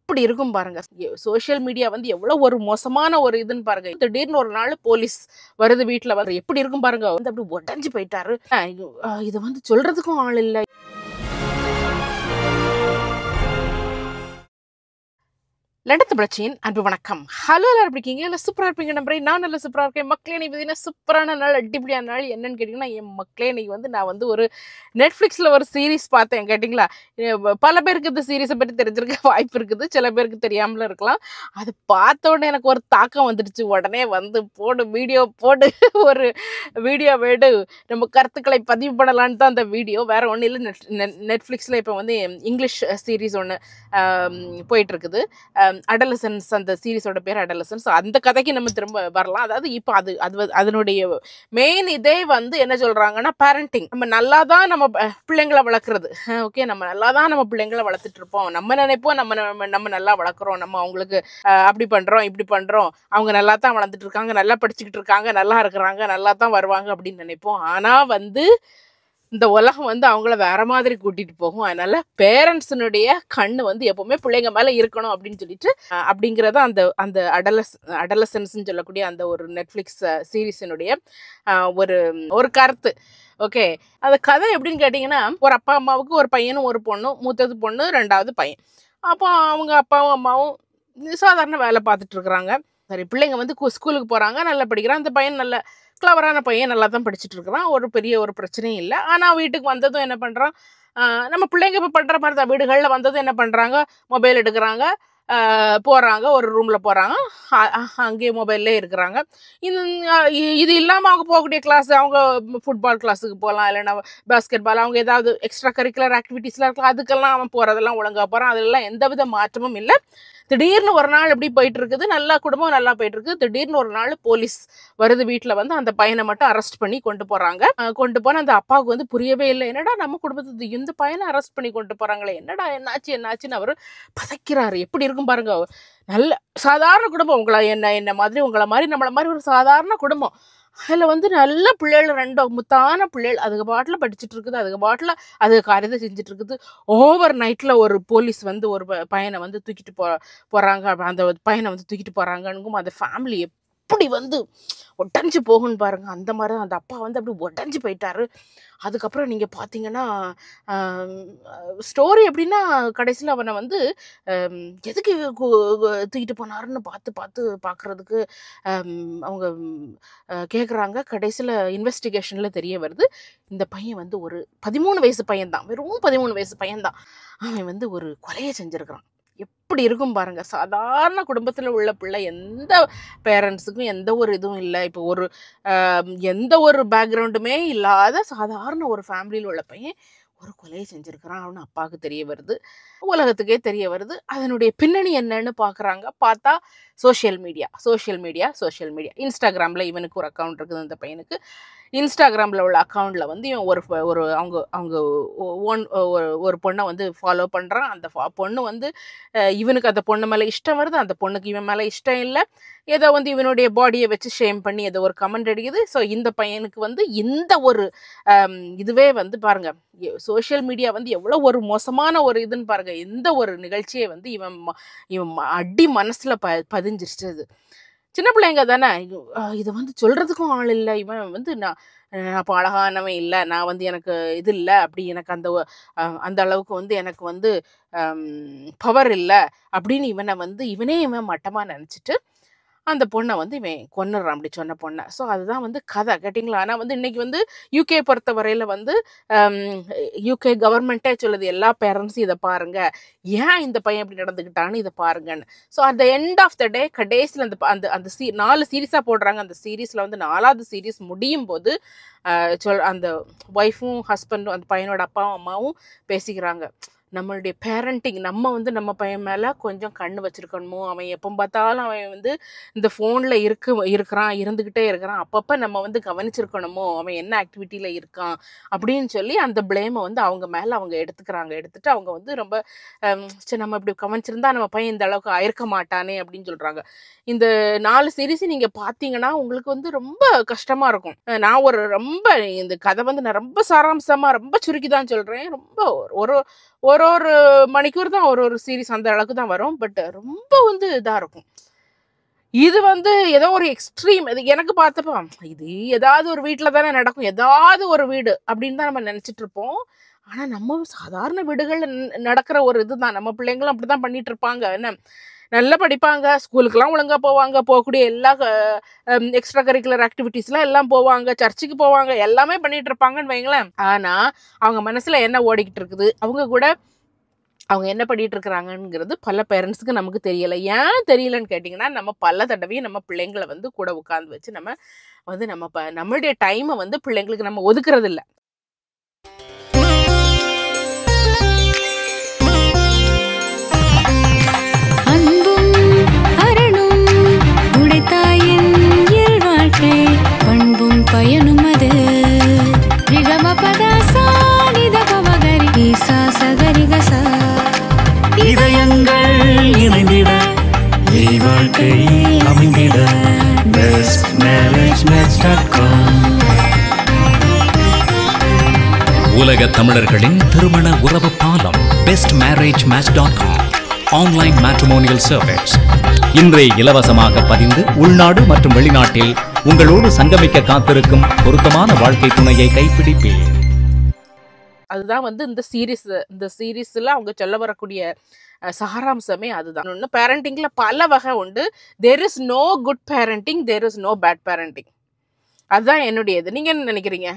எப்படி இருக்கும் பாருங்க. சோஷியல் மீடியா வந்து எவ்வளவு ஒரு மோசமான ஒரு இதுன்னு பாருங்க. திடீர்னு ஒரு நாள் போலீஸ் வருது வீட்டுல வந்து எப்படி இருக்கும் பாருங்க. வந்து அப்படி உடஞ்சு போயிட்டாரு. இது வந்து சொல்றதுக்கும் ஆள் இல்லை. லண்டத்து பிரச்சின் அன்பு வணக்கம். ஹலோ, எல்லாரும் எப்படி இருக்கீங்க? இல்லை சூப்பராக இருப்பீங்க நம்புறேன். நான் நல்லா சூப்பராக இருக்கேன். மக்களே, இன்னைக்கு பார்த்தீங்கன்னா சூப்பரான நாள், அடிப்படியான நாள். என்னன்னு கேட்டிங்கன்னா, என் மக்களே, இன்னைக்கு வந்து நான் வந்து ஒரு நெட்ஃப்ளிக்ஸில் ஒரு சீரீஸ் பார்த்தேன். கேட்டிங்களா? பல பேருக்கு இந்த சீரீஸை பற்றி தெரிஞ்சிருக்க வாய்ப்பு இருக்குது, சில பேருக்கு தெரியாமலும் இருக்கலாம். அது பார்த்த உடனே எனக்கு ஒரு தாக்கம் வந்துடுச்சு. உடனே வந்து வீடியோ போடு ஒரு வீடியோ வேடு, நம்ம கருத்துக்களை பதிவு பண்ணலான்னு தான் அந்த வீடியோ. வேறு ஒன்றும் இல்லை. நெட்ஃப்ளிக்ஸில் இப்போ வந்து இங்கிலீஷ் சீரீஸ் ஒன்று போயிட்டுருக்குது. அடலசன்ஸ், அந்த சீரீஸோட பேர் அடலசன்ஸ். அந்த கதைக்கு நம்ம திரும்ப வரலாம். அதாவது இப்போ அதனுடைய மெயின் இதே வந்து என்ன சொல்றாங்கன்னா, பேரண்டிங். நம்ம நல்லா தான் நம்ம பிள்ளைங்களை வளர்க்குறது. ஓகே, நம்ம நல்லா தான் நம்ம பிள்ளைங்களை வளர்த்துட்டு இருப்போம். நம்ம நினைப்போம் நம்ம நல்லா வளர்க்குறோம், நம்ம அவங்களுக்கு அப்படி பண்றோம் இப்படி பண்றோம், அவங்க நல்லா தான் வளர்ந்துட்டு இருக்காங்க, நல்லா படிச்சுக்கிட்டு இருக்காங்க, நல்லா இருக்கிறாங்க, நல்லா தான் வருவாங்க அப்படின்னு நினைப்போம். ஆனா வந்து இந்த உலகம் வந்து அவங்கள வேற மாதிரி கூட்டிட்டு போகும். அதனால பேரண்ட்ஸினுடைய கண்ணு வந்து எப்பவுமே பிள்ளைங்க மேல இருக்கணும் அப்படின்னு சொல்லிட்டு அப்படிங்கிறத அந்த அந்த அடலசன்ஸ்ன்னு சொல்லக்கூடிய அந்த ஒரு நெட்ஃப்ளிக்ஸ் சீரீஸினுடைய ஒரு ஒரு கருத்து. ஓகே, அந்த கதை எப்படின்னு கேட்டிங்கன்னா, ஒரு அப்பா அம்மாவுக்கு ஒரு பையனும் ஒரு பொண்ணும், மூத்தது பொண்ணு, ரெண்டாவது பையன். அப்போ அவங்க அப்பாவும் அம்மாவும் சாதாரண வேலை பார்த்துட்டு இருக்கிறாங்க. சரி, பிள்ளைங்க வந்து ஸ்கூலுக்கு போகிறாங்க, நல்லா படிக்கிறான். அந்த பையன் நல்ல கிளவரான பையன், நல்லா தான் படிச்சுட்டு இருக்கிறான். ஒரு பெரிய ஒரு பிரச்சனையும் இல்லை. ஆனால் வீட்டுக்கு வந்ததும் என்ன பண்ணுறான், நம்ம பிள்ளைங்க இப்போ பண்ணுற மாதிரி தான். வீடுகளில் வந்ததும் என்ன பண்ணுறாங்க, மொபைல் எடுக்கிறாங்க, போகிறாங்க, ஒரு ரூமில் போகிறாங்க, அங்கேயே மொபைல்லே இருக்கிறாங்க. இது இல்லாமல் அவங்க போகக்கூடிய கிளாஸ், அவங்க ஃபுட்பால் கிளாஸுக்கு போகலாம், இல்லைன்னா பாஸ்கெட் பால், அவங்க ஏதாவது எக்ஸ்ட்ரா கரிக்குலர் ஆக்டிவிட்டீஸ்லாம் இருக்கலாம், அதுக்கெல்லாம் அவன் போகிறதெல்லாம் ஒழுங்காக போகிறான். அதெல்லாம் எந்தவித மாற்றமும் இல்லை. திடீர்னு ஒரு நாள் எப்படி போயிட்டு இருக்குது, நல்லா குடும்பம் நல்லா போயிட்டு இருக்குது. திடீர்னு ஒரு நாள் போலீஸ் வருது வீட்டில் வந்து அந்த பையனை மட்டும் அரெஸ்ட் பண்ணி கொண்டு போகிறாங்க. கொண்டு போன அந்த அப்பாவுக்கு வந்து புரியவே இல்லை. என்னடா நம்ம குடும்பத்துக்கு இந்த பையனை அரெஸ்ட் பண்ணி கொண்டு போகிறாங்களே, என்னடா என்னாச்சுன்னு அவர் பதைக்கிறாரு. எப்படி இருக்கும் பாருங்க. நல்ல சாதாரண குடும்பம், என்ன மாதிரி உங்களை மாதிரி நம்மளை மாதிரி ஒரு சாதாரண குடும்பம். அதில் வந்து நல்ல பிள்ளைகள், ரெண்டு முத்தான பிள்ளைகள், அதுக்கு பாட்டில் படிச்சுட்டு இருக்குது, அதுக்கு பாட்டில் அது காரியத்தை செஞ்சுட்டு இருக்குது. ஓவர் நைட்டில் ஒரு போலீஸ் வந்து ஒரு பையனை வந்து தூக்கிட்டு போகிறாங்க. அந்த பையனை வந்து தூக்கிட்டு போகிறாங்கன்னு அந்த ஃபேமிலி எப்படி வந்து உடஞ்சி போகுன்னு பாருங்க. அந்த மாதிரி அந்த அப்பா வந்து அப்படி உடஞ்சி போயிட்டாரு. அதுக்கப்புறம் நீங்கள் பார்த்தீங்கன்னா ஸ்டோரி எப்படின்னா, கடைசியில் அவனை வந்து எதுக்கு தூக்கிட்டு போனாருன்னு பார்க்குறதுக்கு அவங்க கேட்குறாங்க. கடைசியில் இன்வெஸ்டிகேஷனில் தெரிய வருது, இந்த பையன் வந்து ஒரு 13 வயசு பையன்தான், வெறும் 13 வயசு பையன்தான். அவன் வந்து ஒரு கொலையை செஞ்சுருக்கிறான். எப்படி இருக்கும் பாருங்க. சாதாரண குடும்பத்தில் உள்ள பிள்ளை, எந்த பேரண்ட்ஸுக்கும் எந்த ஒரு இதுவும் இல்லை, இப்போ ஒரு எந்த ஒரு பேக்ரவுண்டுமே இல்லாத சாதாரண ஒரு ஃபேமிலியில் உள்ள பையன் ஒரு கொலையை செஞ்சுருக்கிறான். அவனு அப்பாவுக்கு தெரிய வருது, உலகத்துக்கே தெரிய வருது. அதனுடைய பின்னணி என்னன்னு பார்க்குறாங்க. பார்த்தா சோஷியல் மீடியா. இன்ஸ்டாகிராமில் இவனுக்கு ஒரு அக்கௌண்ட் இருக்குது. அந்த பையனுக்கு இன்ஸ்டாகிராமில் உள்ள அக்கௌண்ட்டில் வந்து இவன் ஒரு அவங்க ஒரு பொண்ணை வந்து ஃபாலோ பண்ணுறான். அந்த பொண்ணு வந்து இவனுக்கு அந்த பொண்ணு மேலே இஷ்டம் வருது, அந்த பொண்ணுக்கு இவன் மேலே இஷ்டம் இல்லை. ஏதோ வந்து இவனுடைய பாடியை வச்சு ஷேம் பண்ணி ஏதோ ஒரு கமெண்ட் அடிக்குது. ஸோ இந்த பையனுக்கு வந்து இந்த ஒரு இதுவே வந்து பாருங்க, சோஷியல் மீடியா வந்து எவ்வளோ ஒரு மோசமான ஒரு இதுன்னு பாருங்க. எந்த ஒரு நிகழ்ச்சியை வந்து இவன் அடி மனசில் பதிஞ்சிருச்சு. அது சின்ன பிள்ளைங்க தானே, இதை வந்து சொல்கிறதுக்கும் ஆள் இல்லை. இவன் வந்து நான் அப்போ அழகானவன் இல்லை, நான் வந்து எனக்கு இது இல்லை, அப்படி எனக்கு அந்த அளவுக்கு வந்து எனக்கு வந்து பவர் இல்லை அப்படின்னு இவன் மட்டமாக நினச்சிட்டு அந்த பொண்ணை வந்து இவன் கொன்னுறான், அப்படி சொன்ன பொண்ணை. ஸோ அதுதான் வந்து கதை. கேட்டிங்களா? ஆனால் வந்து இன்னைக்கு வந்து யூகே பொறுத்த வரையில் வந்து யூகே கவர்மெண்ட்டே சொல்லுது, எல்லா பேரண்ட்ஸும் இதை பாருங்க, ஏன் இந்த பையன் இப்படி நடந்துக்கிட்டான்னு இதை பாருங்கன்னு. So at the end of the day கடைசியில் அந்த 4 சீரீஸாக போடுறாங்க. அந்த சீரீஸில் வந்து 4வது சீரீஸ் முடியும் போது அந்த ஒய்ஃபும் ஹஸ்பண்டும், அந்த பையனோட அப்பாவும் அம்மாவும் பேசிக்கிறாங்க, நம்மளுடைய பேரண்டிங், நம்ம வந்து நம்ம பையன் மேலே கொஞ்சம் கண்ணு வச்சுருக்கணுமோ, அவன் எப்போ பார்த்தாலும் அவன் வந்து இந்த ஃபோனில் இருந்துக்கிட்டே இருக்கிறான், அப்பப்போ நம்ம வந்து கவனிச்சிருக்கணுமோ, அவன் என்ன ஆக்டிவிட்டியில் இருக்கான் அப்படின்னு சொல்லி அந்த பிளேமை வந்து அவங்க மேலே அவங்க எடுத்துட்டு அவங்க வந்து ரொம்ப சரி, நம்ம இப்படி கவனிச்சிருந்தா நம்ம பையன் இந்த அளவுக்கு ஆயிருக்க மாட்டானே அப்படின்னு சொல்கிறாங்க. இந்த 4 சீரீஸ் நீங்கள் பார்த்தீங்கன்னா உங்களுக்கு வந்து ரொம்ப கஷ்டமாக இருக்கும். நான் இந்த கதை வந்து நான் ரொம்ப சாராம்சமாக ரொம்ப சுருக்கி தான் சொல்கிறேன். ரொம்ப ஒரு ஒரு மணிக்கூர் தான் ஒரு சீரீஸ் அந்த அளவுக்கு தான் வரும். பட் ரொம்ப வந்து இதாக இருக்கும். இது வந்து ஏதோ ஒரு எக்ஸ்ட்ரீம். இது எனக்கு பார்த்தப்போ இது ஏதாவது ஒரு வீட்டில் தானே நடக்கும், ஏதாவது ஒரு வீடு அப்படின்னு தான் நம்ம நினச்சிட்டு இருப்போம். ஆனால் நம்ம சாதாரண வீடுகளில் நடக்கிற ஒரு இதுதான். நம்ம பிள்ளைங்களும் அப்படி தான் பண்ணிட்டு இருப்பாங்க. என்ன நல்லா படிப்பாங்க, ஸ்கூலுக்குலாம் ஒழுங்காக போவாங்க, போகக்கூடிய எல்லா எக்ஸ்ட்ரா கரிக்குலர் ஆக்டிவிட்டீஸ்லாம் எல்லாம் போவாங்க, சர்ச்சுக்கு போவாங்க, எல்லாமே பண்ணிட்டு இருப்பாங்கன்னு வைங்களேன். ஆனால் அவங்க மனசில் என்ன ஓடிக்கிட்டு இருக்குது, அவங்க என்ன பண்ணிட்டு இருக்கிறாங்கங்கிறது பல பேரண்ட்ஸுக்கு நமக்கு தெரியலை. ஏன் தெரியலன்னு கேட்டிங்கன்னா, நம்ம பல தடவையும் நம்ம பிள்ளைங்களை வந்து கூட உட்காந்து வச்சு நம்ம வந்து நம்மளுடைய டைமை வந்து பிள்ளைங்களுக்கு நம்ம ஒதுக்குறது இல்லை. பயனும் அது இதயங்கள் இணைந்திட வாழ்க்கை அமைந்திட உலக தமிழர்களின் திருமண உறவு பாலம் bestmarriagematch.com ஆன்லைன் மேட்ரிமோனியல் சர்வீஸ். இன்றே இலவசமாக பதிந்து உள்நாடு மற்றும் வெளிநாட்டில் உங்களோடு சங்கமிக்க காத்திருக்கும் பொருத்தமான வாழ்க்கை துணையை கைப்பிடிப்பேன். அதுதான் வந்து இந்த சீரீஸ்ல அவங்க சொல்ல வரக்கூடிய சாராம்சமே அதுதான். இன்னும் பேரண்டிங்ல பல வகை உண்டு. There is no good parenting, there is no bad parenting. அதுதான் என்னுடையது. நீங்க என்ன நினைக்கிறீங்க?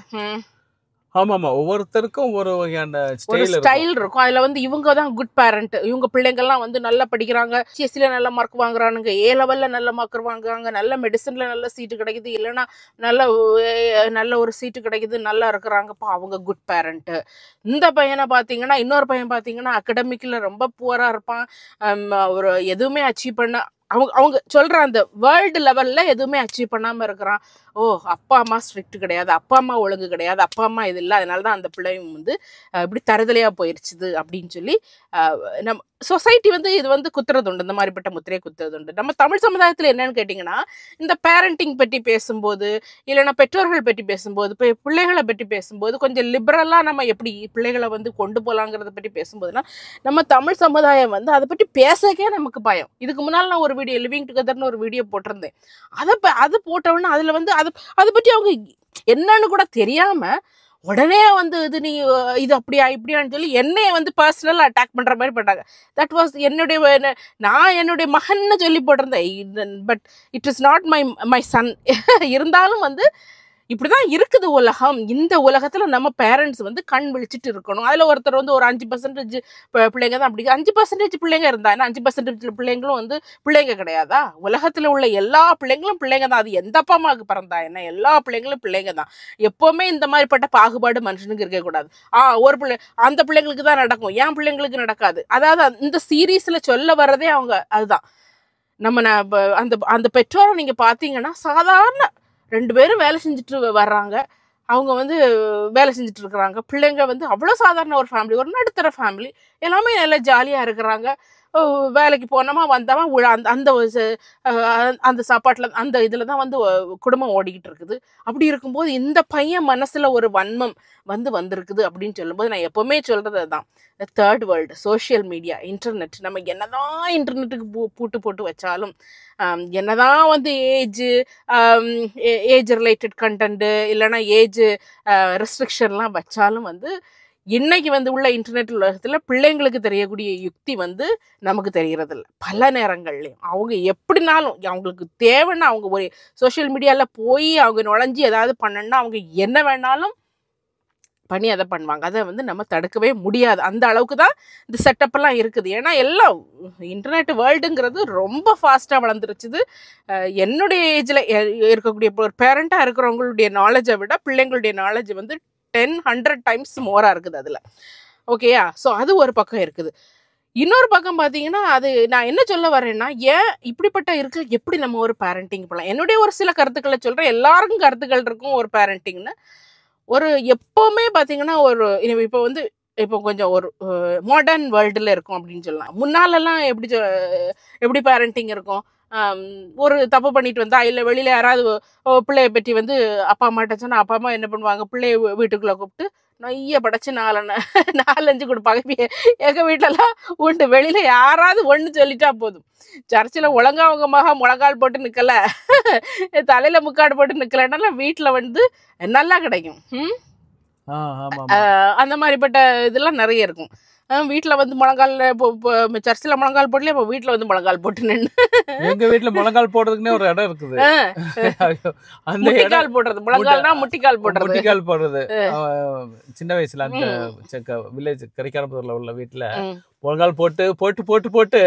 ஆமாம், ஒவ்வொருத்தருக்கும் ஒரு வகையான ஸ்டைல் இருக்கும். அதில் வந்து இவங்க தான் குட் பேரண்ட், இவங்க பிள்ளைங்கள்லாம் வந்து நல்லா படிக்கிறாங்க, சிஎஸ்சியில் நல்ல மார்க் வாங்குறானுங்க, ஏ லெவலில் நல்ல மார்க் வாங்குறாங்க, நல்ல மெடிசனில் நல்ல சீட்டு கிடைக்குது, இல்லைன்னா நல்ல ஒரு சீட்டு கிடைக்குது, நல்லா இருக்கிறாங்கப்பா, அவங்க குட் பேரண்ட்டு. இந்த பையனை பார்த்தீங்கன்னா, இன்னொரு பையன் பார்த்தீங்கன்னா அகடமிக்கில் ரொம்ப புவராக இருப்பான், ஒரு எதுவுமே அச்சீவ் பண்ண அவங்க சொல்கிற அந்த வேர்ல்டு லெவலில் எதுவுமே அச்சீவ் பண்ணாமல் இருக்கிறான். ஓ, அப்பா அம்மா ஸ்ட்ரிக்ட் கிடையாது, அப்பா அம்மா ஒழுங்கு கிடையாது, அப்பா அம்மா இது இல்லை, அதனால தான் அந்த பிள்ளையும் வந்து இப்படி தருதலையாக போயிடுச்சுது அப்படின்னு சொல்லி நம்ம சொசைட்டி வந்து இது வந்து குத்துறது உண்டு, இந்த மாதிரிப்பட்ட முத்திரையை குத்துறது உண்டு. நம்ம தமிழ் சமுதாயத்தில் என்னன்னு கேட்டிங்கன்னா, இந்த பேரண்டிங் பற்றி பேசும்போது, இல்லைன்னா பெற்றோர்கள் பற்றி பேசும்போது, பிள்ளைகளை பற்றி பேசும்போது கொஞ்சம் லிபரலாக நம்ம எப்படி பிள்ளைகளை வந்து கொண்டு போகலாங்கிறத பற்றி பேசும்போதுன்னா, நம்ம தமிழ் சமுதாயம் வந்து அதை பற்றி பேசக்கே நமக்கு பயம். இதுக்கு முன்னால் நான் ஒரு வீடியோ லிவிங் டுகெதர்னு ஒரு வீடியோ போட்டிருந்தேன். அது போட்டவுடனே அதில் வந்து அதை பற்றி அவங்க என்னன்னு கூட தெரியாமல் உடனே வந்து இது அப்படியா இப்படியான்னு சொல்லி என்னைய வந்து பர்சனலாக அட்டாக் பண்ணுற மாதிரி பண்ணாங்க. தட் வாஸ் நான் என்னுடைய மகன்னு சொல்லி போட்டிருந்தேன். But it is not my son. இருந்தாலும் வந்து இப்படிதான் இருக்குது உலகம். இந்த உலகத்துல நம்ம பேரண்ட்ஸ் வந்து கண் விழிச்சிட்டு இருக்கணும். அதுல ஒருத்தர் வந்து ஒரு 5% பிள்ளைங்க தான் அப்படி 5% பிள்ளைங்க இருந்தா 5% பிள்ளைங்களும் வந்து பிள்ளைங்க கிடையாதா? உலகத்துல உள்ள எல்லா பிள்ளைங்களும் பிள்ளைங்க தான். அது எந்த அப்பா அம்மாவுக்கு பிறந்தா என்ன, எல்லா பிள்ளைங்களும் பிள்ளைங்க தான். எப்பவுமே இந்த மாதிரிப்பட்ட பாகுபாடு மனுஷனுக்கு இருக்கக்கூடாது. ஒரு பிள்ளை அந்த பிள்ளைங்களுக்கு தான் நடக்கும், என் பிள்ளைங்களுக்கு நடக்காது. அதாவது இந்த சீரீஸ்ல சொல்ல வர்றதே அவங்க அதுதான். நம்ம அந்த பெற்றோரை நீங்க பாத்தீங்கன்னா சாதாரண 2 பேரும் வேலை செஞ்சுட்டு வர்றாங்க, அவங்க வந்து வேலை செஞ்சுட்டு இருக்கிறாங்க. பிள்ளைங்க வந்து அவ்வளோ சாதாரண ஒரு ஃபேமிலி, ஒரு நடுத்தர ஃபேமிலி, எல்லாமே நல்லா ஜாலியாக இருக்கிறாங்க. வேலைக்கு போனோமா வந்தோமா அந்த சாப்பாட்டில் அந்த இதில் தான் வந்து குடும்பம் ஓடிக்கிட்டு இருக்குது. அப்படி இருக்கும்போது இந்த பையன் மனசில் ஒரு வன்மம் வந்திருக்குது அப்படின்னு சொல்லும்போது நான் எப்போவுமே சொல்கிறது அதுதான். Third world, social media, internet, நம்ம என்னதான் இன்டர்நெட்டுக்கு போட்டு வச்சாலும், என்னதான் வந்து ஏஜ் ரிலேட்டட் கண்டென்ட்டு இல்லைன்னா ஏஜ் ரெஸ்ட்ரிக்ஷன்லாம் வச்சாலும் வந்து இன்னைக்கு வந்து உள்ள இன்டர்நெட் உலகத்தில் பிள்ளைங்களுக்கு தெரியக்கூடிய யுக்தி வந்து நமக்கு தெரிகிறது இல்லை. பல நேரங்கள்லையும் அவங்க எப்படினாலும் அவங்களுக்கு தேவைன்னா அவங்க ஒரு சோஷியல் மீடியாவில் போய் அவங்க நுழைஞ்சி ஏதாவது பண்ணணுன்னா அவங்க என்ன வேணாலும் பண்ணி அதை பண்ணுவாங்க. அதை வந்து நம்ம தடுக்கவே முடியாது. அந்த அளவுக்கு தான் இந்த செட்டப்பெல்லாம் இருக்குது. ஏன்னா எல்லாம் இன்டர்நெட் வேர்ல்டுங்கிறது ரொம்ப ஃபாஸ்ட்டாக வளர்ந்துருச்சுது. என்னுடைய ஏஜில் இருக்கக்கூடிய ஒரு பேரண்ட்டாக இருக்கிறவங்களுடைய நாலேஜை விட பிள்ளைங்களுடைய நாலேஜ் வந்து 10-100 டைம்ஸ் மோராக இருக்குது அதில். ஓகேயா? ஸோ அது ஒரு பக்கம் இருக்குது. இன்னொரு பக்கம் பார்த்தீங்கன்னா, அது நான் என்ன சொல்ல வரேன்னா, ஏன் இப்படிப்பட்ட இருக்கு, எப்படி நம்ம ஒரு பேரண்டிங் பண்ணலாம்? என்னுடைய ஒரு சில கருத்துக்களை சொல்கிறேன். எல்லாருக்கும் கருத்துக்கள் இருக்கும் ஒரு பேரண்டிங்னு. ஒரு எப்போவுமே பார்த்தீங்கன்னா இப்போ கொஞ்சம் ஒரு மாடர்ன் வேர்ல்டில் இருக்கும் அப்படின்னு சொல்லலாம். முன்னாலெல்லாம் எப்படி பேரண்டிங் இருக்கும், ஒரு தப்பு பண்ணிட்டு வந்தா இல்லை வெளியில் யாராவது பிள்ளைய பற்றி அப்பா அம்மாட்ட சொன்னால் அப்பா அம்மா என்ன பண்ணுவாங்க, பிள்ளைய வீட்டுக்குள்ளே கூப்பிட்டு நொய்ய படைச்சு 4-5 கொடுப்பாங்க. எங்கள் வீட்டிலலாம் உண்டு. வெளியில் யாராவது ஒன்று சொல்லிட்டா போதும். சர்ச்சில் ஒழுங்கா அவங்க மகா முழங்கால் போட்டு நிற்கலை, தலையில் முக்காடு போட்டு நிற்கலைன்னா வீட்டில் வந்து நல்லா கிடைக்கும். அந்த மாதிரிப்பட்ட இதெல்லாம் நிறைய இருக்கும். வீட்டில் வந்து முழங்கால் சர்ச்சில் முழங்கால் போடல, இப்போ வீட்டில் வந்து முழங்கால் போட்டு நின்று எங்க வீட்டுல முழங்கால் போடுறதுக்குன்னே ஒரு இடம் இருக்குது. அந்த முட்டிக்கால் போடுறது, முழங்கால்னா முட்டிக்கால் போடுறது. முட்டிக்கால் போடுறது சின்ன வயசுல அந்த வில்லேஜ் கரிக்காரம்புதூர்ல உள்ள வீட்டுல முழங்கால் போட்டு போட்டு போட்டு போட்டு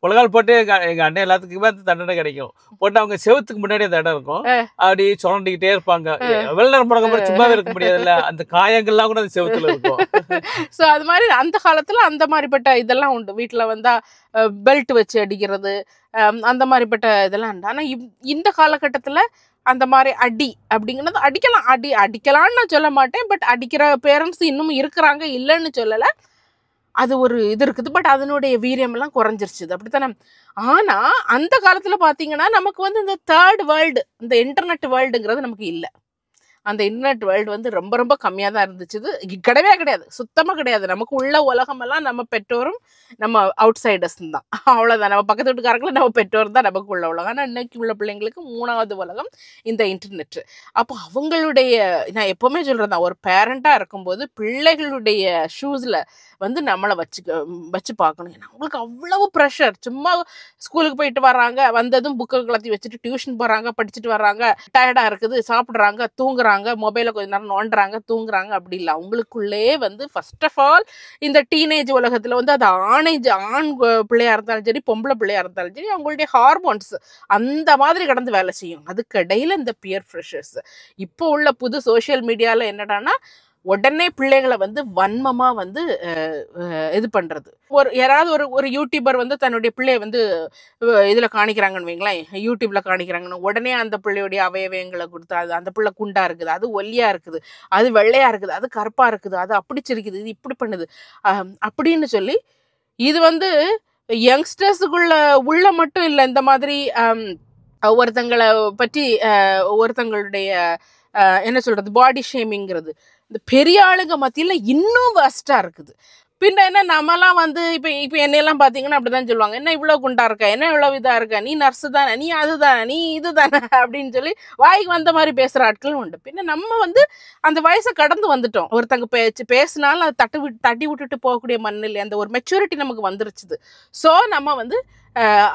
முழங்கால் போட்டு எங்க அண்ணன் எல்லாத்துக்குமே அந்த தண்டனை கிடைக்கும். போட்டு அவங்க செவத்துக்கு முன்னாடி அந்த இடம் இருக்கும், அப்படி சுரண்டிக்கிட்டே இருப்பாங்க. வெள்ளம் முழங்கால் சும்மாவே இருக்க முடியாதுல்ல, அந்த காயங்கள்லாம் கூட அந்த செவத்துல இருக்கும். ஸோ அது மாதிரி அந்த காலத்துல அந்த மாதிரிப்பட்ட இதெல்லாம் உண்டு. வீட்டில் வந்தா பெல்ட் வச்சு அடிக்கிறது, அந்த மாதிரிப்பட்ட இதெல்லாம் உண்டு. ஆனால் இந்த காலகட்டத்தில் அந்த மாதிரி அடி அப்படிங்கிறது அடிக்கலாம், அடிக்கலான்னு நான் சொல்ல மாட்டேன். பட் அடிக்கிற பேரண்ட்ஸ் இன்னும் இருக்கிறாங்க, இல்லைன்னு சொல்லலை. அது ஒரு இது இருக்குது. பட் அதனுடைய வீரியமெல்லாம் குறைஞ்சிருச்சு, அப்படித்தானே. ஆனால் அந்த காலத்தில் பார்த்தீங்கன்னா நமக்கு வந்து இந்த தேர்ட் வேர்ல்டு, இந்த இன்டர்நெட் வேர்ல்டுங்கிறது நமக்கு இல்லை. அந்த இன்டர்நெட் வேர்ல்டு வந்து ரொம்ப ரொம்ப கம்மியாக தான் இருந்துச்சு. இது கிடையாது, சுத்தமாக கிடையாது. நமக்கு உள்ள உலகமெல்லாம் நம்ம பெற்றோரும் நம்ம அவுட் சைடர்ஸ் தான், அவ்வளோதான். நம்ம பக்கத்து வீட்டுக்காரங்களும் நம்ம பெற்றோர் தான் நமக்கு உள்ள உலகம். ஆனால் இன்னைக்கு உள்ள பிள்ளைங்களுக்கு 3வது உலகம் இந்த இன்டர்நெட். அப்போ அவங்களுடைய, நான் எப்போவுமே சொல்கிறேன் தான், ஒரு பேரண்ட்டாக இருக்கும்போது பிள்ளைகளுடைய ஷூஸில் வந்து நம்மளை வச்சு பார்க்கணும். ஏன்னா அவங்களுக்கு அவ்வளவு ப்ரெஷர். சும்மா ஸ்கூலுக்கு போயிட்டு வர்றாங்க, வந்ததும் புக்கை கலத்தி வச்சுட்டு டியூஷன் போகிறாங்க, படிச்சுட்டு வர்றாங்க, டயர்டாக இருக்குது, சாப்பிட்றாங்க, தூங்குறாங்க, மொபைலை கொஞ்ச நேரம் நோண்டுறாங்க, தூங்குறாங்க. அப்படி இல்லை, அவங்களுக்குள்ளே வந்து ஃபர்ஸ்ட் ஆஃப் ஆல் இந்த டீனேஜ் உலகத்தில் வந்து அது ஆண் பிள்ளையாக இருந்தாலும் சரி, பொம்பளை பிள்ளையாக இருந்தாலும் சரி, அவங்களுடைய ஹார்மோன்ஸ் அந்த மாதிரி கடந்து வேலை செய்யும். அதுக்கு இடையில இந்த பியர் ப்ரெஷர்ஸ். இப்போ உள்ள புது சோஷியல் மீடியாவில் என்னடான்னா உடனே பிள்ளைகளை வந்து வன்மமாக வந்து இது பண்ணுறது. யாராவது ஒரு யூடியூபர் வந்து தன்னுடைய பிள்ளையை வந்து இதில் காணிக்கிறாங்கன்னு வைங்களேன், யூடியூப்பில் காணிக்கிறாங்கன்னு உடனே அந்த பிள்ளையுடைய அவயவங்களை கொடுத்து, அது அந்த பிள்ளை குண்டாக இருக்குது, அது ஒல்லியாக இருக்குது, அது வெள்ளையாக இருக்குது, அது கருப்பாக இருக்குது, அது அப்படி சிரிக்குது, இது இப்படி பண்ணுது அப்படின்னு சொல்லி, இது வந்து யங்ஸ்டர்ஸுக்குள்ள உள்ள மட்டும் இல்லை. இந்த மாதிரி ஒருத்தங்களை பற்றி ஒருத்தங்களுடைய என்ன சொல்கிறது, பாடி ஷேமிங்கிறது இந்த பெரிய ஆளுங்க மத்தியில் இன்னும் வஸ்ட்டாக இருக்குது. பின்ன என்ன, நம்மலாம் வந்து இப்போ என்னையெல்லாம் பார்த்தீங்கன்னா அப்படி தான் சொல்லுவாங்க, என்ன இவ்வளோ குண்டா இருக்க, என்ன இவ்வளோ இதாக இருக்க, நீ நர்ஸு தானே, நீ அது தானே, நீ இது தானே அப்படின்னு சொல்லி வாய்க்கு வந்த மாதிரி பேசுகிற ஆட்களும் உண்டு. பின்ன நம்ம வந்து அந்த வயசை கடந்து வந்துட்டோம். ஒருத்தங்க பேசினாலும் அதை தட்டி விட்டுட்டு போகக்கூடிய மண்ணில் அந்த ஒரு மெச்சூரிட்டி நமக்கு வந்துருச்சுது. ஸோ நம்ம வந்து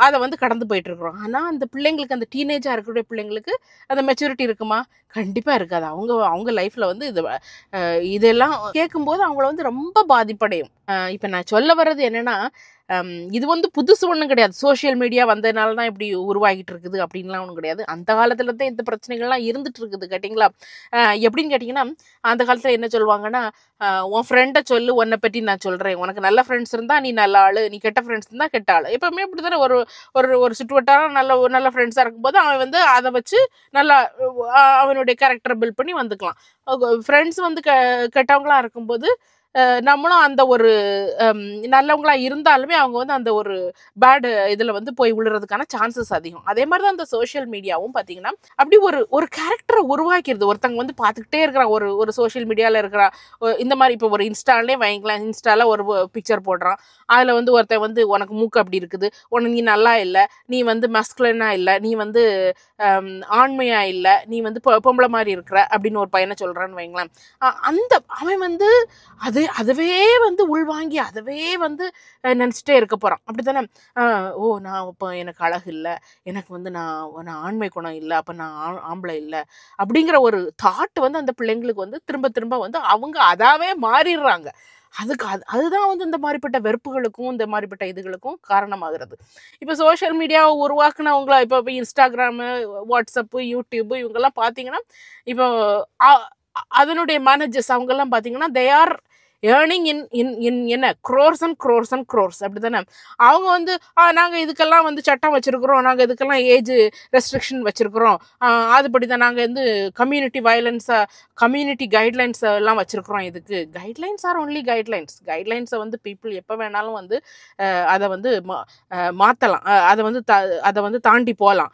அதை வந்து கடந்து போயிட்டுருக்குறோம். ஆனால் அந்த பிள்ளைங்களுக்கு, அந்த டீனேஜாக இருக்கக்கூடிய பிள்ளைங்களுக்கு அந்த மெச்சூரிட்டி இருக்குமா? கண்டிப்பாக இருக்காது. அவங்க லைஃப்பில் வந்து இதெல்லாம் கேட்கும்போது அவங்கள வந்து ரொம்ப பாதிப்படையும். இப்போ நான் சொல்ல வர்றது என்னென்னா, இது வந்து புதுசு ஒன்றும் கிடையாது. சோஷியல் மீடியா வந்ததுனால தான் இப்படி உருவாகிட்டு இருக்குது அப்படின்லாம் ஒன்றும் கிடையாது. அந்த காலத்தில் தான் இந்த பிரச்சனைகள்லாம் இருந்துட்டு இருக்குது, கேட்டிங்களா? எப்படின்னு கேட்டிங்கன்னா, அந்த காலத்தில் என்ன சொல்லுவாங்கன்னா, உன் ஃப்ரெண்டை சொல்லு, உன்னை பற்றி நான் சொல்கிறேன், உனக்கு நல்ல ஃப்ரெண்ட்ஸ் இருந்தால் நீ நல்ல ஆள், நீ கெட்ட ஃப்ரெண்ட்ஸ் இருந்தால் கெட்ட ஆள். எப்போவுமே இப்படி தானே. ஒரு சுற்றுவட்டாரம் நல்ல ஃப்ரெண்ட்ஸாக இருக்கும்போது அவன் வந்து அதை வச்சு நல்லா அவனுடைய கேரக்டரை பில்ட் பண்ணி வந்துக்கலாம். ஃப்ரெண்ட்ஸ் வந்து கெட்டவங்களாக இருக்கும்போது நம்மளும் அந்த ஒரு நல்லவங்களா இருந்தாலுமே அவங்க வந்து அந்த ஒரு பேடு இதில் வந்து போய் விழுறதுக்கான சான்சஸ் அதிகம். அதே மாதிரி தான் அந்த சோஷியல் மீடியாவும் பார்த்தீங்கன்னா அப்படி ஒரு கேரக்டரை உருவாக்கிடுது. ஒருத்தங்க வந்து பார்த்துக்கிட்டே இருக்கிறான், ஒரு சோஷியல் மீடியாவில் இருக்கிறான். இந்த மாதிரி இப்போ ஒரு இன்ஸ்டாலே வாங்கிக்கலாம், இன்ஸ்டாவில் ஒரு பிக்சர் போடுறான், அதில் வந்து ஒருத்தன் வந்து உனக்கு மூக்கு அப்படி இருக்குது, உனக்கு நீ நல்லா இல்லை, நீ வந்து மஸ்குலனாக இல்லை, நீ வந்து ஆண்மையாக இல்லை, நீ வந்து பொம்பளை மாதிரி இருக்கிற அப்படின்னு ஒரு பையனை சொல்கிறான்னு வைங்களேன். அவன் வந்து அதவே வந்து உள்வாங்கி அதவே வந்து நினச்சிட்டே இருக்க போகிறான். அப்படி தானே? நான் இப்போ எனக்கு அழகு இல்லை, எனக்கு வந்து நான் ஆண்மை குணம் இல்லை, அப்போ நான் ஆம்பளை இல்லை அப்படிங்கிற ஒரு தாட் வந்து அந்த பிள்ளைங்களுக்கு வந்து திரும்ப திரும்ப வந்து அவங்க அதாவே மாறிடுறாங்க. அதுதான் வந்து இந்த மாதிரிப்பட்ட வெறுப்புகளுக்கும் இந்த மாதிரிப்பட்ட இதுகளுக்கும் காரணமாகிறது. இப்போ சோஷியல் மீடியாவை உருவாக்குனவங்களா, இப்போ இன்ஸ்டாகிராமு, வாட்ஸ்அப்பு, யூடியூப்பு இவங்கெல்லாம் பார்த்தீங்கன்னா, இப்போ அதனுடைய மேனேஜர்ஸ் அவங்கெல்லாம் பார்த்தீங்கன்னா தே ஆர் ஏர்னிங் இன் என்ன crores and crores and crores அப்படி தானே. அவங்க வந்து நாங்கள் இதுக்கெல்லாம் வந்து சட்டம் வச்சுருக்குறோம், நாங்கள் இதுக்கெல்லாம் ஏஜ் ரெஸ்ட்ரிக்ஷன் வச்சுருக்குறோம், அதுபடி தான் நாங்கள் வந்து கம்யூனிட்டி கைட்லைன்ஸ் எல்லாம் வச்சுருக்குறோம். இதுக்கு கைட்லைன்ஸ் ஆர் ஒன்லி கைட்லைன்ஸை வந்து பீப்புள் எப்போ வேணாலும் வந்து அதை வந்து மாற்றலாம், அதை வந்து தாண்டி போகலாம்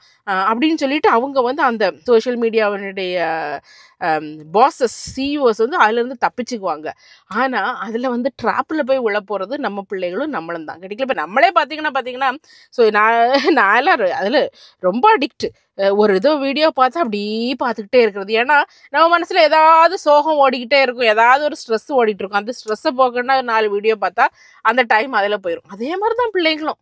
அப்படின்னு சொல்லிட்டு அவங்க வந்து அந்த சோஷியல் மீடியாவினுடைய பாஸஸ் சிஇஓஸ் வந்து அதுலேருந்து தப்பிச்சுக்குவாங்க. ஆனால் அதில் வந்து ட்ராப்பில் போய் உள்ள போகிறது நம்ம பிள்ளைகளும் நம்மளும் தான் கிடைக்கல. இப்போ நம்மளே பார்த்தீங்கன்னா ஸோ நான் எல்லாம் அதில் ரொம்ப அடிக்ட். ஒரு இதோ வீடியோ பார்த்தா அப்படியே பார்த்துக்கிட்டே இருக்கிறது. ஏன்னா நம்ம மனசில் ஏதாவது சோகம் ஓடிக்கிட்டே இருக்கும், ஏதாவது ஒரு ஸ்ட்ரெஸ் ஓடிட்டு இருக்கும். அந்த ஸ்ட்ரெஸ்ஸை போக்கணுன்னா 4 வீடியோ பார்த்தா அந்த டைம் அதில் போயிடும். அதே மாதிரி தான் பிள்ளைங்களும்.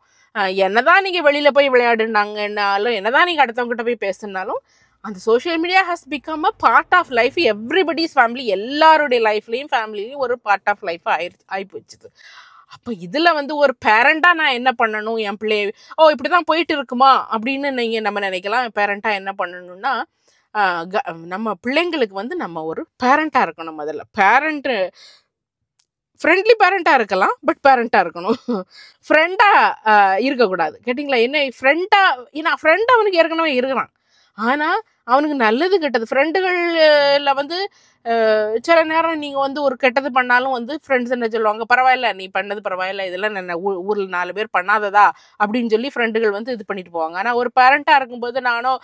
என்னதான் நீங்கள் வெளியில் போய் விளையாடுனாங்கன்னாலும், என்னதான் நீங்கள் அடுத்தவங்ககிட்ட போய் பேசுனாலும், அந்த social media has become a part of life. Everybody's family, எல்லாருடைய லைஃப்லேயும் ஃபேமிலிலையும் ஒரு பார்ட் ஆஃப் லைஃப் ஆகி போச்சுது. அப்போ இதில் வந்து ஒரு பேரண்டாக நான் என்ன பண்ணணும், என் பிள்ளைய இப்படி தான் போயிட்டு இருக்குமா அப்படின்னு நம்ம நினைக்கலாம். பேரண்டாக என்ன பண்ணணும்னா, நம்ம பிள்ளைங்களுக்கு வந்து நம்ம ஒரு பேரண்டாக இருக்கணும். முதல்ல ஃப்ரெண்ட்லி பேரண்டாக இருக்கலாம், பட் பேரண்டாக இருக்கணும். ஃப்ரெண்டாக இருக்கக்கூடாது. கேட்டிங்களா? என்ன ஃப்ரெண்ட் அவனுக்கு ஏற்கனவே இருக்கிறான், ஆனால் அவனுக்கு நல்லது கெட்டது ஃப்ரெண்டுகளில் வந்து சில நேரம் நீங்கள் வந்து ஒரு கெட்டது பண்ணாலும் வந்து ஃப்ரெண்ட்ஸ் என்ன சொல்லுவாங்க, பரவாயில்ல நீ பண்ணது பரவாயில்ல, இதெல்லாம் நான் ஊரில் 4 பேர் பண்ணாததா அப்படின்னு சொல்லி ஃப்ரெண்டுகள் வந்து இது பண்ணிட்டு போவாங்க. ஆனால் ஒரு பேரண்ட்டாக இருக்கும்போது நானும்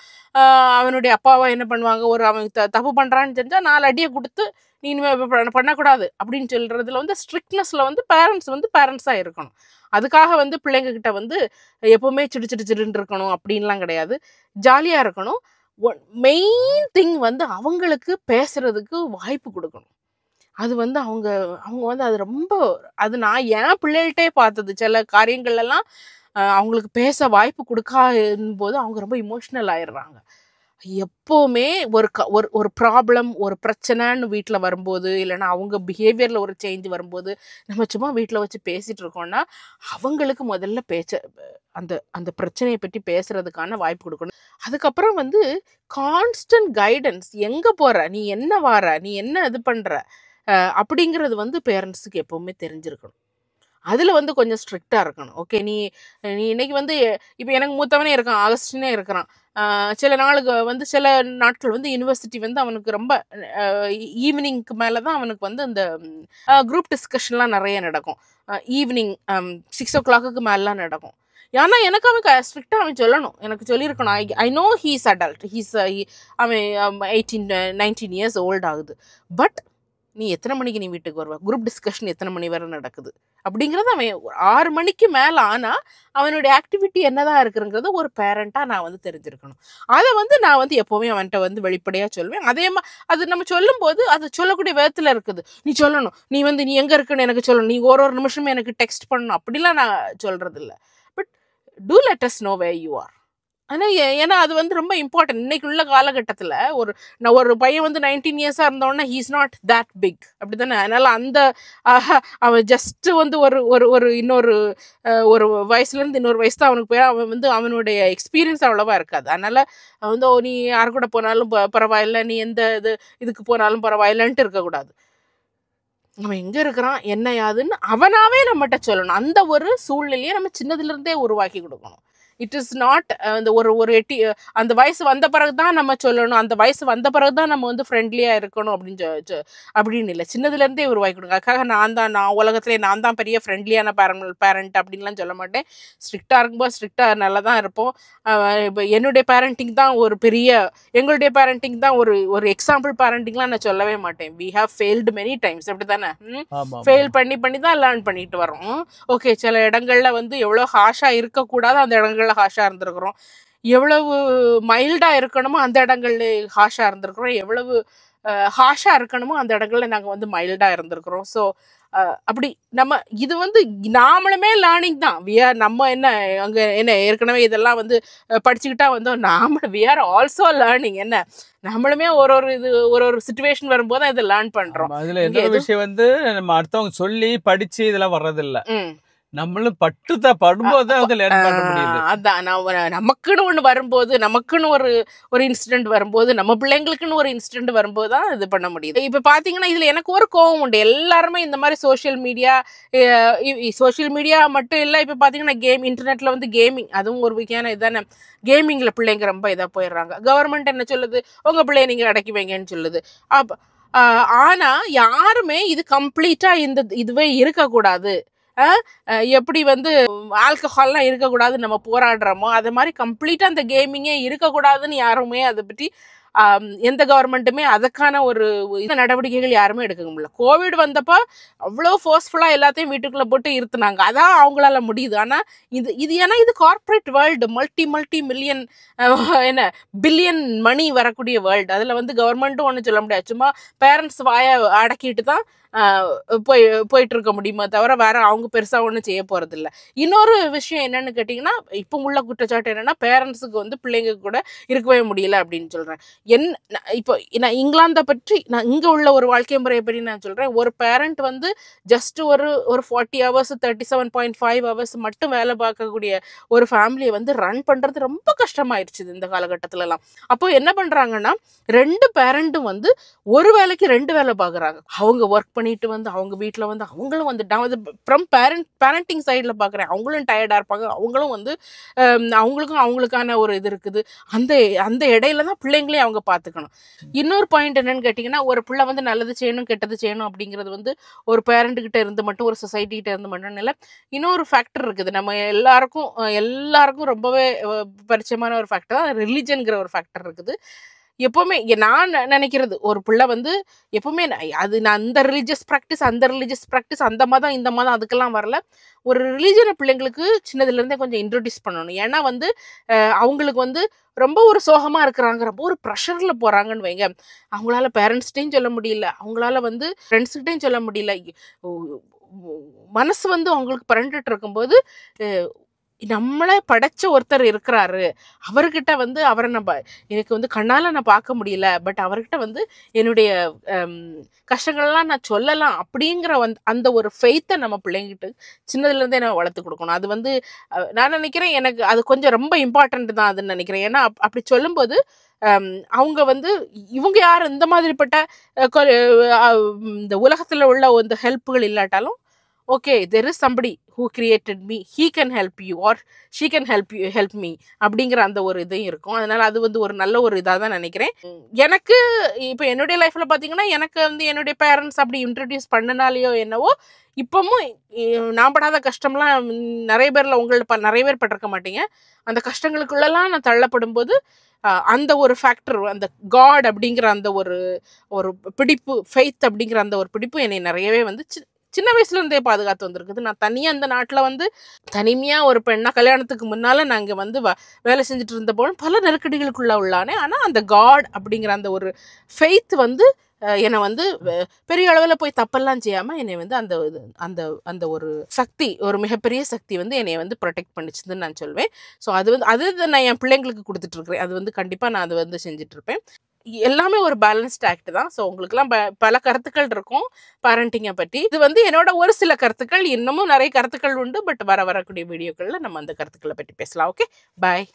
அவனுடைய அப்பாவை என்ன பண்ணுவாங்க, ஒரு அவன் தப்பு பண்ணுறான்னு தெரிஞ்சால் 4 அடியை கொடுத்து நீ இனிமேல் பண்ணக்கூடாது அப்படின்னு சொல்கிறதுல வந்து ஸ்ட்ரிக்ட்னஸில் வந்து பேரண்ட்ஸாக இருக்கணும். அதுக்காக வந்து பிள்ளைங்க கிட்ட வந்து எப்போவுமே சிடுன்னு இருக்கணும் அப்படின்லாம் கிடையாது. ஜாலியாக இருக்கணும். மெயின் திங் வந்து அவங்களுக்கு பேசுறதுக்கு வாய்ப்பு கொடுக்கணும். அது வந்து அவங்க வந்து அது ரொம்ப நான் என் பிள்ளைகள்கிட்டே பார்த்தது. சில காரியங்கள்லாம் அவங்களுக்கு பேச வாய்ப்பு கொடுக்காத போது அவங்க ரொம்ப இமோஷ்னல் ஆயிடுறாங்க. எப்போவுமே ஒரு ப்ராப்ளம், ஒரு பிரச்சனைன்னு வீட்டில் வரும்போது, இல்லைன்னா அவங்க பிஹேவியரில் ஒரு சேஞ்ச் வரும்போது நம்ம சும்மா வீட்டில் வச்சு பேசிகிட்டு இருக்கோம்னா அவங்களுக்கு முதல்ல அந்த பிரச்சனையை பற்றி பேசுறதுக்கான வாய்ப்பு கொடுக்கணும். அதுக்கப்புறம் வந்து கான்ஸ்டன்ட் கைடன்ஸ். எங்கே போகிற, நீ என்ன வார, நீ என்ன இது பண்ணுற அப்படிங்கிறது வந்து பேரண்ட்ஸுக்கு எப்போவுமே தெரிஞ்சிருக்கணும். அதில் வந்து கொஞ்சம் ஸ்ட்ரிக்டாக இருக்கணும். ஓகே, நீ இன்னைக்கு வந்து இப்போ எனக்கு மூத்தவனே இருக்கான், ஆகஸ்டினே இருக்கிறான். சில நாட்கள் வந்து யூனிவர்சிட்டி வந்து அவனுக்கு ரொம்ப ஈவினிங்க்கு மேலே தான் அவனுக்கு வந்து இந்த குரூப் டிஸ்கஷன்லாம் நிறைய நடக்கும். ஈவினிங் 6 o'clock மேலாம் நடக்கும். ஏன்னா எனக்கு அவன் ஸ்ட்ரிக்டாக அவன் சொல்லணும், எனக்கு சொல்லியிருக்கணும். ஐ நோ ஹீஸ் அடல்ட், அவன் 18-19 years old ஆகுது. பட் நீ எத்தனை மணிக்கு நீ வீட்டுக்கு வருவ, குரூப் டிஸ்கஷன் எத்தனை மணி வரை நடக்குது அப்படிங்கிறது அவன் 6 மணிக்கு மேலே ஆனால் அவனுடைய ஆக்டிவிட்டி என்னதான் இருக்குங்கிறத ஒரு பேரண்ட்டாக நான் வந்து தெரிஞ்சிருக்கணும். அதை வந்து நான் வந்து எப்போவுமே அவன்கிட்ட வந்து வெளிப்படையாக சொல்லுவேன். அதே மாதிரி அது நம்ம சொல்லும்போது அது சொல்லக்கூடிய விதத்தில் இருக்குது. நீ சொல்லணும், நீ எங்கே இருக்குன்னு எனக்கு சொல்லணும், நீ ஒரு நிமிஷமும் எனக்கு டெக்ஸ்ட் பண்ணணும் அப்படிலாம் நான் சொல்கிறது இல்லை. But to let us know where you are. ஆனால் ஏன்னா அது வந்து ரொம்ப இம்பார்ட்டன்ட். இன்னைக்கு உள்ள காலகட்டத்தில் ஒரு பையன் வந்து 19 years இருந்தோன்னா ஹீஸ் நாட் தேட் பிக், அப்படி தானே? அதனால் அவன் ஜஸ்ட்டு வந்து ஒரு இன்னொரு ஒரு வயசுலேருந்து இன்னொரு வயசு தான் அவனுக்கு போய் அவன் வந்து அவனுடைய எக்ஸ்பீரியன்ஸ் அவ்வளோவா இருக்காது. அதனால் வந்து நீ யார் கூட போனாலும் பரவாயில்ல, நீ எந்த இதுக்கு போனாலும் பரவாயில்லன்ட்டு இருக்கக்கூடாது. அவன் எங்கே இருக்கிறான் என்ன யாதுன்னு அவனாவே நம்மகிட்ட சொல்லணும். அந்த ஒரு சூழ்நிலையை நம்ம சின்னதுலேருந்தே உருவாக்கி கொடுக்கணும். இட் இஸ் நாட் அந்த வயசு வந்த பிறகு தான் நம்ம சொல்லணும், அந்த வயசு வந்த பிறகு தான் நம்ம வந்து ஃப்ரெண்ட்லியாக இருக்கணும் அப்படின்னு இல்லை. சின்னதுலேருந்தே உருவாக்கி கொடுங்க. அதுக்காக நான் உலகத்துலேயே நான் தான் பெரிய ஃப்ரெண்ட்லியான பேரண்ட் அப்படின்லாம் சொல்ல மாட்டேன். ஸ்ட்ரிக்டாக இருக்கும்போது ஸ்ட்ரிக்டாக நல்லா தான் இருப்போம். இப்போ என்னுடைய பேரண்டிங் தான் எங்களுடைய பேரண்டிங் தான் ஒரு எக்ஸாம்பிள் பேரண்டிங்லாம் நான் சொல்லவே மாட்டேன். We have failed many times, அப்படி தானே? ஃபெயில் பண்ணி தான் லேர்ன் பண்ணிட்டு வரோம். ஓகே, சில இடங்கள்ல வந்து எவ்வளோ ஹாஷாக இருக்கக்கூடாது அந்த இடங்கள்ல ஹாஷா இருந்திருக்கிறோம், எவ்வளவு மைல்டா இருக்கணுமோ அந்த இடங்கள்ல ஹாஷா இருந்திருக்கிறோம், எவ்வளவு ஹாஷா இருக்கணுமோ அந்த இடங்கள்ல நாங்கள் வந்து மைல்டா இருந்திருக்கிறோம். ஸோ அப்படி நம்ம இது வந்து நாமளுமே லேர்னிங் தான். நம்ம என்ன ஏற்கனவே இதெல்லாம் வந்து படிச்சுக்கிட்டா வந்தோம், வி ஆர் ஆல்சோ லேர்னிங். என்ன நம்மளுமே ஒரு சிச்சுவேஷன் வரும்போது தான் இதை லேர்ன் பண்றோம். அதுல என்ன விஷயம் வந்து நம்ம அடுத்தவங்க சொல்லி படிச்சு இதெல்லாம் வர்றதில்லை. நம்மளும் படும்போது தான் வந்து லேர்ன் பண்ண முடியுது. அதான் நமக்குன்னு ஒண்ணு வரும்போது, நமக்குன்னு ஒரு இன்சிடென்ட் வரும்போது, நம்ம பிள்ளைங்களுக்குன்னு ஒரு இன்சிடென்ட் வரும்போது தான் இது பண்ண முடியுது. இப்ப பாத்தீங்கன்னா இதுல எனக்கு ஒரு கோவம் உண்டு. எல்லாருமே இந்த மாதிரி சோசியல் மீடியா மட்டும் இல்ல, இப்ப பாத்தீங்கன்னா இன்டர்நெட்ல வந்து கேமிங், அதுவும் ஒரு வகையான இதான. கேமிங்ல பிள்ளைங்க ரொம்ப இதா போயிடுறாங்க. கவர்மெண்ட் என்ன சொல்லுது, உங்க பிள்ளைய நீங்க அடக்கி வைங்கன்னு சொல்லுது. ஆனா யாருமே இது கம்ப்ளீட்டா இதுவே இருக்கக்கூடாது, எப்படி வந்து ஆல்கஹால்லாம் இருக்கக்கூடாதுன்னு நம்ம போராடுறோமோ அது மாதிரி கம்ப்ளீட்டா அந்த கேமிங்கே இருக்கக்கூடாதுன்னு யாருமே அதை பற்றி எந்த கவர்மெண்ட்டுமே அதுக்கான ஒரு நடவடிக்கைகள் யாருமே எடுக்க முடியல. கோவிட் வந்தப்போ அவ்வளோ ஃபோர்ஸ்ஃபுல்லாக எல்லாத்தையும் வீட்டுக்குள்ளே போட்டு இருத்துனாங்க, அதான் அவங்களால முடியுது. ஆனால் ஏன்னா இது corporate world, multi million billion money வரக்கூடிய வேர்ல்டு. அதில் வந்து கவர்மெண்ட்டும் ஒன்றும் சொல்ல முடியாது. சும்மா பேரண்ட்ஸ் வாயை அடக்கிட்டு தான் போயிட்டு இருக்க முடியுமா தவிர வேற அவங்க பெருசா ஒன்றும் செய்ய போறதில்ல. இன்னொரு விஷயம் என்னன்னு கேட்டிங்கன்னா, இப்போ உள்ள குற்றச்சாட்டு என்னன்னா, பேரண்ட்ஸுக்கு வந்து பிள்ளைங்க கூட இருக்கவே முடியல அப்படின்னு சொல்றேன். இப்போ நான் இங்கிலாந்தை பற்றி, நான் இங்க உள்ள ஒரு வாழ்க்கை முறையை பற்றி நான் சொல்றேன். ஒரு பேரண்ட் வந்து ஜஸ்ட் ஒரு 40 hours 37.5 hours மட்டும் வேலை பார்க்கக்கூடிய ஒரு ஃபேமிலியை வந்து ரன் பண்றது ரொம்ப கஷ்டமாயிருச்சு இந்த காலகட்டத்துல எல்லாம். அப்போ என்ன பண்றாங்கன்னா, 2 பேரண்ட்டும் வந்து ஒரு வேலைக்கு 2 வேலை பார்க்குறாங்க. அவங்க ஒர்க் பண்ணிட்டு வந்து அவங்க வீட்டில் வந்து அவங்களும் வந்து நான் வந்து ஃப்ரம் பேரண்டிங் சைடில் பார்க்குறேன். அவங்களும் டயர்டாக இருப்பாங்க, அவங்களும் வந்து அவங்களுக்கான ஒரு இது இருக்குது. அந்த இடையில தான் பிள்ளைங்களையும் அவங்க பார்த்துக்கணும். இன்னொரு பாயிண்ட் என்னன்னு கேட்டிங்கன்னா, ஒரு பிள்ளை வந்து நல்லது செய்யணும் கெட்டது செய்யணும் அப்படிங்கிறது வந்து ஒரு பேரண்ட்டுக்கிட்ட இருந்து மட்டும், ஒரு சொசைட்டிகிட்ட இருந்து மட்டும் இல்லை. இன்னொரு ஃபேக்டர் இருக்குது, நம்ம எல்லாருக்கும் ரொம்பவே பரிச்சயமான ஒரு ஃபேக்டர் தான் ரிலிஜன்கிற ஒரு ஃபேக்டர் இருக்குது. எப்பவுமே நான் நினைக்கிறது, ஒரு பிள்ளை வந்து எப்பவுமே அது நான் அந்த ரிலீஜியஸ் ப்ராக்டிஸ் அந்த மதம் இந்த மதம் அதுக்கெல்லாம் வரல. ஒரு ரிலீஜனை பிள்ளைங்களுக்கு சின்னதுலேருந்தே கொஞ்சம் இன்ட்ரடியூஸ் பண்ணணும். ஏன்னா வந்து அவங்களுக்கு வந்து ரொம்ப ஒரு சோகமாக இருக்கிறாங்க, ரொம்ப ஒரு ப்ரெஷரில் போகிறாங்கன்னு வைங்க. அவங்களால பேரண்ட்ஸ்கிட்டையும் சொல்ல முடியல, அவங்களால வந்து ஃப்ரெண்ட்ஸ்கிட்டையும் சொல்ல முடியல. மனசு வந்து அவங்களுக்கு பரண்டுட்டு இருக்கும்போது, நம்மளை படைச்ச ஒருத்தர் இருக்கிறாரு, அவர்கிட்ட வந்து அவரை எனக்கு வந்து கண்ணால் நான் பார்க்க முடியல, பட் அவர்கிட்ட வந்து என்னுடைய கஷ்டங்கள்லாம் நான் சொல்லலாம் அப்படிங்கிற அந்த ஒரு ஃபெய்த்தை நம்ம பிள்ளைங்கிட்ட சின்னதுலேருந்தே நம்ம வளர்த்து கொடுக்கணும். அது வந்து நான் நினைக்கிறேன், எனக்கு அது கொஞ்சம் ரொம்ப இம்பார்ட்டண்ட் தான் அதுன்னு நினைக்கிறேன். ஏன்னா அப்படி சொல்லும்போது அவங்க வந்து இவங்க யார் இந்த மாதிரிப்பட்ட இந்த உலகத்தில் உள்ள இந்த ஹெல்ப்புகள் இல்லாட்டாலும், okay, there is somebody who created me, he can help you or she can help me அப்படிங்கிற அந்த ஒரு இதையும் இருக்கும். அதனால அது வந்து ஒரு நல்ல ஒரு இதாக தான் நினைக்கிறேன். எனக்கு இப்போ என்னுடைய லைஃப்ல பார்த்தீங்கன்னா, எனக்கு வந்து என்னுடைய பேரண்ட்ஸ் அப்படி இன்ட்ரடியூஸ் பண்ணனாலேயோ என்னவோ, இப்பவும் நான் படாத கஷ்டம்லாம் நிறைய பேர் பட்டிருக்க மாட்டீங்க. அந்த கஷ்டங்களுக்குள்ளெல்லாம் நான் தள்ளப்படும் போது அந்த ஒரு ஃபேக்டர், அந்த காட் அப்படிங்கிற அந்த ஒரு பிடிப்பு, ஃபெய்த் அப்படிங்கிற அந்த ஒரு பிடிப்பு என்னை நிறையவே வந்து சின்ன வயசுல இருந்தே பாதுகாத்து வந்திருக்குது. நான் தனியாக அந்த நாட்டில் வந்து தனிமையாக ஒரு பெண்ணா கல்யாணத்துக்கு முன்னால் நாங்கள் வந்து வேலை செஞ்சுட்டு இருந்தபோது பல நெருக்கடிகளுக்குள்ள உள்ளானே. ஆனால் அந்த காட் அப்படிங்கிற அந்த ஒரு ஃபெய்த் வந்து என்னை வந்து பெரிய அளவில் போய் தப்பெல்லாம் செய்யாமல் என்னை வந்து அந்த அந்த ஒரு சக்தி, ஒரு மிகப்பெரிய சக்தி வந்து என்னை வந்து ப்ரொடெக்ட் பண்ணிச்சுதுன்னு நான் சொல்வேன். ஸோ அது நான் என் பிள்ளைங்களுக்கு கொடுத்துட்ருக்குறேன். அது வந்து கண்டிப்பாக நான் அதை வந்து செஞ்சிட்ருப்பேன். எல்லாமே ஒரு பேலன்ஸ்ட் ஆக்ட் தான். ஸோ உங்களுக்குலாம் பல கருத்துக்கள் இருக்கும் பேரண்டிங்கை பற்றி. இது வந்து என்னோட ஒரு சில கருத்துக்கள், இன்னமும் நிறைய கருத்துக்கள் உண்டு. பட் வரக்கூடிய வீடியோக்களில் நம்ம அந்த கருத்துக்களை பற்றி பேசலாம். ஓகே, பாய்.